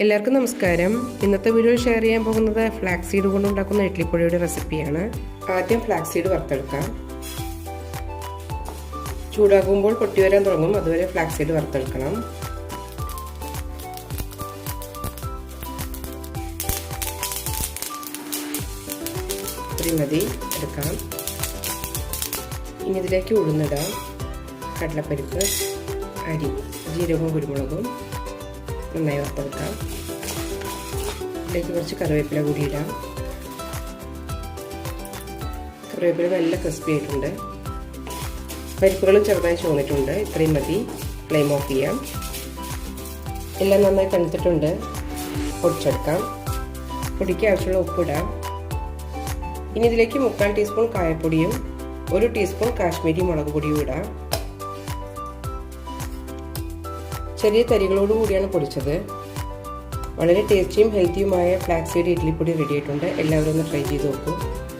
എല്ലാവർക്കും നമസ്കാരം. ഇന്നത്തെ വീഡിയോ ഷെയർ ചെയ്യാൻ പോകുന്നത് ഫ്ലാക്സ് സീഡ് കൊണ്ടുണ്ടാക്കുന്ന ഇഡ്ലിപ്പൊടിയുടെ റെസിപ്പിയാണ്. ആദ്യം ഫ്ലാക്സ് സീഡ് വറുത്തെടുക്കാം. ചൂടാകുമ്പോൾ പൊട്ടി വരാൻ തുടങ്ങും, അതുവരെ ഫ്ലാക്സ് സീഡ് വറുത്തെടുക്കണം. ഇത്രയും മതി എടുക്കാം. ഇനി ഇതിലേക്ക് ഉഴുന്നിടാം, കടലപ്പരിപ്പ്, അരി, ജീരകവും കുരുമുളകും നന്നായി വറുത്തെടുക്കാം. ഇതിലേക്ക് കുറച്ച് കറിവേപ്പില കൂടി ഇടാം. കറിവേപ്പില നല്ല ക്രിസ്പി ആയിട്ടുണ്ട്. പരിപ്പുകളും ചെറുതായി ചുവന്നിട്ടുണ്ട്. ഇത്രയും മതി. ഫ്ലെയിം ഓഫ് ചെയ്യാം. എല്ലാം നന്നായി തണുത്തിട്ടുണ്ട്. പൊടിച്ചെടുക്കാം. പൊടിക്ക് ആവശ്യമുള്ള ഉപ്പിടാം. ഇനി ഇതിലേക്ക് 3/4 ടീസ്പൂൺ കായപ്പൊടിയും 1 ടീസ്പൂൺ കാശ്മീരി മുളക് പൊടിയും ഇടാം. ചെറിയ തരികളോട് കൂടിയാണ് പൊടിച്ചത്. വളരെ ടേസ്റ്റിയും ഹെൽത്തിയുമായ ഫ്ലാക്സ് സീഡ് ഇഡ്ലിപ്പൊടി റെഡി ആയിട്ടുണ്ട്. എല്ലാവരും ഒന്ന് ട്രൈ ചെയ്ത് നോക്കൂ.